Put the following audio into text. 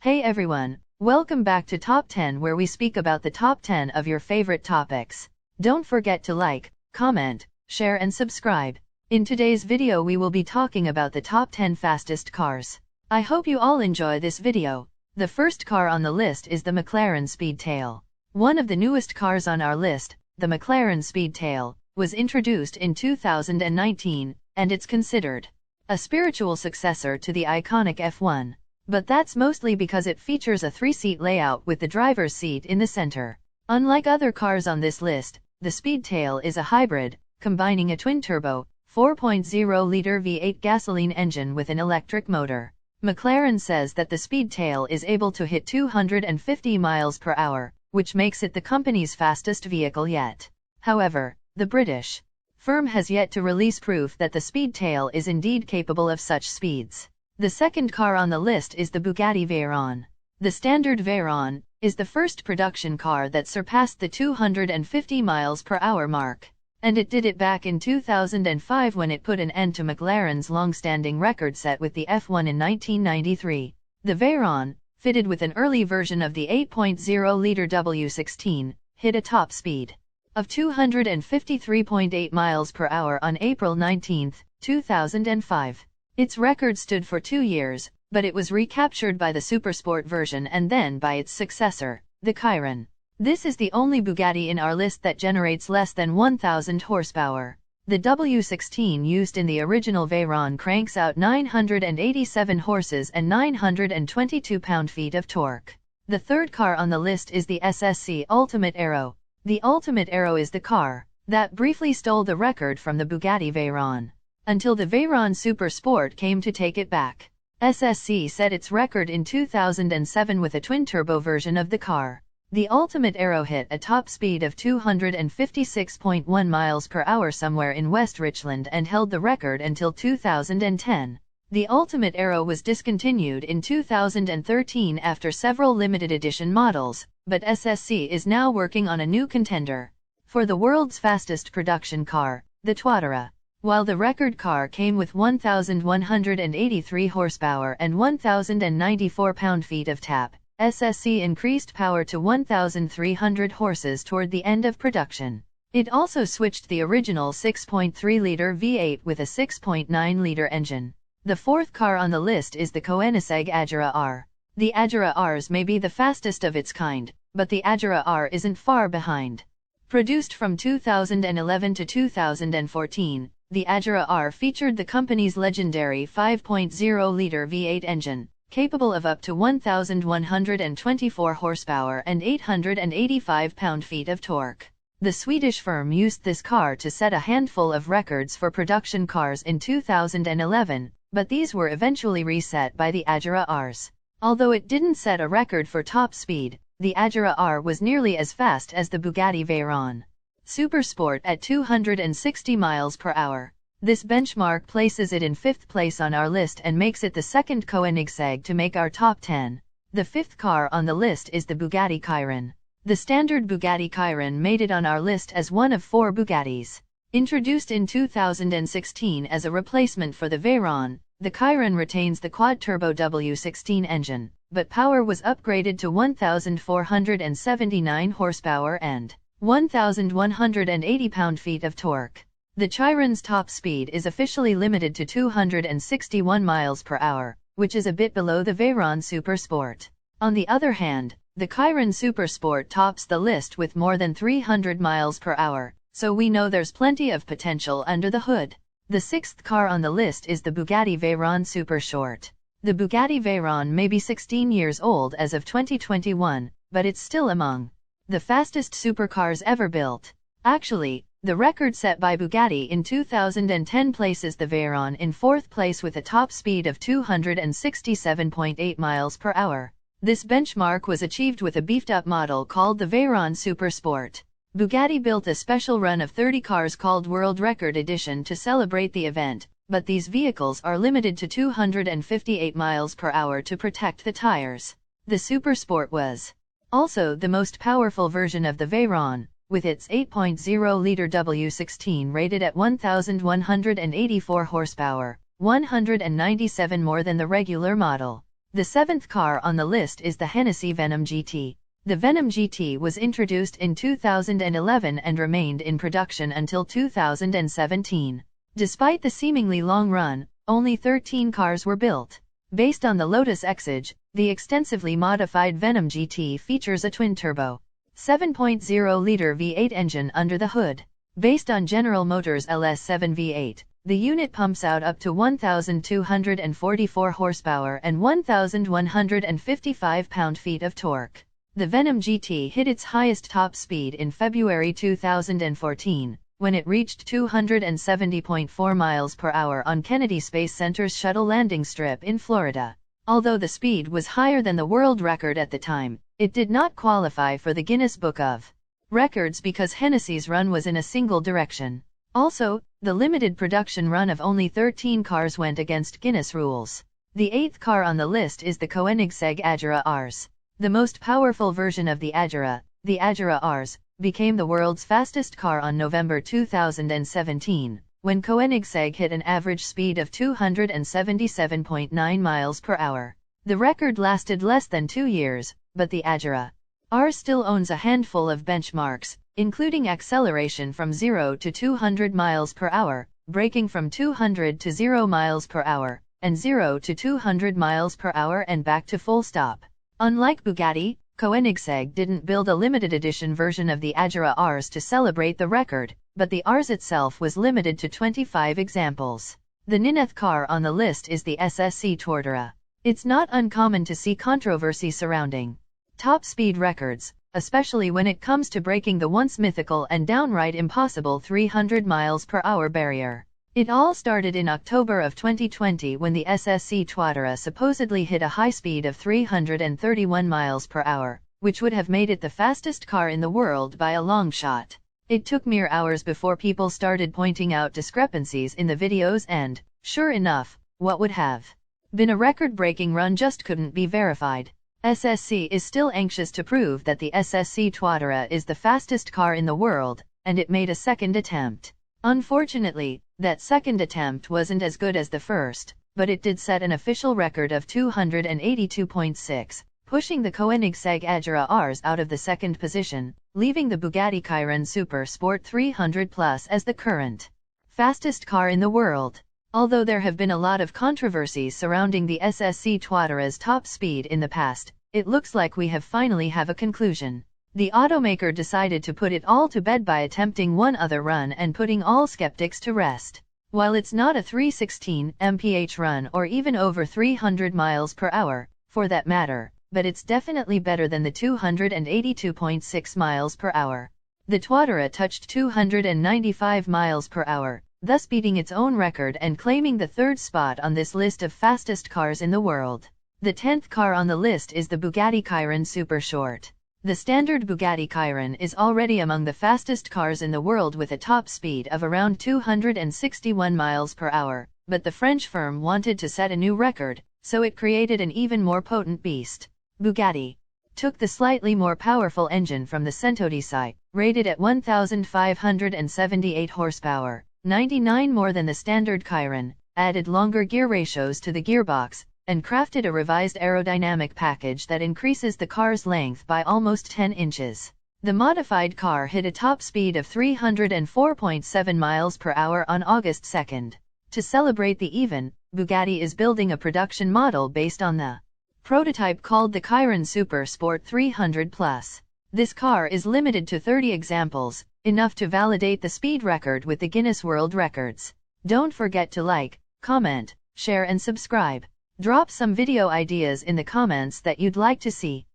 Hey everyone, welcome back to Top 10 where we speak about the top 10 of your favorite topics. Don't forget to like, comment, share and subscribe. In today's video we will be talking about the top 10 fastest cars. I hope you all enjoy this video. The first car on the list is the McLaren Speedtail. One of the newest cars on our list, the McLaren Speedtail, was introduced in 2019, and it's considered a spiritual successor to the iconic F1. But that's mostly because it features a 3-seat layout with the driver's seat in the center. Unlike other cars on this list, the Speedtail is a hybrid, combining a twin-turbo, 4.0-liter V8 gasoline engine with an electric motor. McLaren says that the Speedtail is able to hit 250 miles per hour, which makes it the company's fastest vehicle yet. However, the British firm has yet to release proof that the Speedtail is indeed capable of such speeds. The second car on the list is the Bugatti Veyron. The standard Veyron is the first production car that surpassed the 250 miles per hour mark. And it did it back in 2005 when it put an end to McLaren's long-standing record set with the F1 in 1993. The Veyron, fitted with an early version of the 8.0-liter W16, hit a top speed of 253.8 miles per hour on April 19, 2005. Its record stood for 2 years, but it was recaptured by the Supersport version and then by its successor, the Chiron. This is the only Bugatti in our list that generates less than 1,000 horsepower. The W16 used in the original Veyron cranks out 987 horses and 922 pound-feet of torque. The third car on the list is the SSC Ultimate Aero. The Ultimate Aero is the car that briefly stole the record from the Bugatti Veyron, until the Veyron Super Sport came to take it back. SSC set its record in 2007 with a twin-turbo version of the car. The Ultimate Aero hit a top speed of 256.1 miles per hour somewhere in West Richland and held the record until 2010. The Ultimate Aero was discontinued in 2013 after several limited edition models, but SSC is now working on a new contender for the world's fastest production car, the Twatara. While the record car came with 1,183 horsepower and 1,094 pound-feet of tap, SSC increased power to 1,300 horses toward the end of production. It also switched the original 6.3-liter V8 with a 6.9-liter engine. The fourth car on the list is the Koenigsegg Agera R. The Agera Rs may be the fastest of its kind, but the Agera R isn't far behind. Produced from 2011 to 2014, the Agera R featured the company's legendary 5.0-liter V8 engine, capable of up to 1,124 horsepower and 885 pound-feet of torque. The Swedish firm used this car to set a handful of records for production cars in 2011, but these were eventually reset by the Agera Rs. Although it didn't set a record for top speed, the Agera R was nearly as fast as the Bugatti Veyron Supersport at 260 miles per hour. This benchmark places it in 5th place on our list and makes it the second Koenigsegg to make our top 10. The fifth car on the list is the Bugatti Chiron. The standard Bugatti Chiron made it on our list as one of 4 Bugattis. Introduced in 2016 as a replacement for the Veyron, the Chiron retains the quad-turbo W16 engine, but power was upgraded to 1,479 horsepower and 1,180 pound-feet of torque. The Chiron's top speed is officially limited to 261 miles per hour, which is a bit below the Veyron Supersport. On the other hand, the Chiron Supersport tops the list with more than 300 miles per hour, so we know there's plenty of potential under the hood. The sixth car on the list is the Bugatti Veyron Supershort. The Bugatti Veyron may be 16 years old as of 2021, but it's still among the fastest supercars ever built. Actually, the record set by Bugatti in 2010 places the Veyron in 4th place with a top speed of 267.8 miles per hour. This benchmark was achieved with a beefed-up model called the Veyron Supersport. Bugatti built a special run of 30 cars called World Record Edition to celebrate the event, but these vehicles are limited to 258 miles per hour to protect the tires. The Supersport was also the most powerful version of the Veyron, with its 8.0-liter W16 rated at 1,184 horsepower, 197 more than the regular model. The seventh car on the list is the Hennessy Venom GT. The Venom GT was introduced in 2011 and remained in production until 2017. Despite the seemingly long run, only 13 cars were built. Based on the Lotus Exige, the extensively modified Venom GT features a twin-turbo 7.0-liter V8 engine under the hood. Based on General Motors' LS7 V8, the unit pumps out up to 1,244 horsepower and 1,155 pound-feet of torque. The Venom GT hit its highest top speed in February 2014, when it reached 270.4 miles per hour on Kennedy Space Center's shuttle landing strip in Florida. Although the speed was higher than the world record at the time, it did not qualify for the Guinness Book of Records because Hennessy's run was in a single direction. Also, the limited production run of only 13 cars went against Guinness rules. The eighth car on the list is the Koenigsegg Agera Rs. The most powerful version of the Agera, the Agera Rs, became the world's fastest car on November 2017, when Koenigsegg hit an average speed of 277.9 miles per hour. The record lasted less than 2 years, but the Agera Rs still owns a handful of benchmarks, including acceleration from 0 to 200 miles per hour, braking from 200 to 0 miles per hour, and 0 to 200 miles per hour and back to full stop. Unlike Bugatti, Koenigsegg didn't build a limited edition version of the Agera Rs to celebrate the record, but the Rs itself was limited to 25 examples. The ninth car on the list is the SSC Tortora. It's not uncommon to see controversy surrounding top speed records, especially when it comes to breaking the once mythical and downright impossible 300 miles per hour barrier. It all started in October of 2020 when the SSC Tortora supposedly hit a high speed of 331 miles per hour, which would have made it the fastest car in the world by a long shot. It took mere hours before people started pointing out discrepancies in the videos and, sure enough, what would have been a record-breaking run just couldn't be verified. SSC is still anxious to prove that the SSC Tortora is the fastest car in the world, and it made a second attempt. Unfortunately, that second attempt wasn't as good as the first, but it did set an official record of 282.6, pushing the Koenigsegg Agera Rs out of the second position, leaving the Bugatti Chiron Super Sport 300 Plus as the current fastest car in the world. Although there have been a lot of controversies surrounding the SSC Tortora's top speed in the past, it looks like we finally have a conclusion. The automaker decided to put it all to bed by attempting one other run and putting all skeptics to rest. While it's not a 316 mph run or even over 300 miles per hour, for that matter, but it's definitely better than the 282.6 miles per hour. The Tortora touched 295 miles per hour, thus beating its own record and claiming the third spot on this list of fastest cars in the world. The 10th car on the list is the Bugatti Chiron Super Short. The standard Bugatti Chiron is already among the fastest cars in the world with a top speed of around 261 miles per hour, but the French firm wanted to set a new record, so it created an even more potent beast. Bugatti took the slightly more powerful engine from the ssundee, rated at 1,578 horsepower, 99 more than the standard Chiron, added longer gear ratios to the gearbox, and crafted a revised aerodynamic package that increases the car's length by almost 10 inches. The modified car hit a top speed of 304.7 miles per hour on August 2. To celebrate the event, Bugatti is building a production model based on the prototype called the Chiron Super Sport 300 Plus. This car is limited to 30 examples, enough to validate the speed record with the Guinness World Records. Don't forget to like, comment, share and subscribe. Drop some video ideas in the comments that you'd like to see.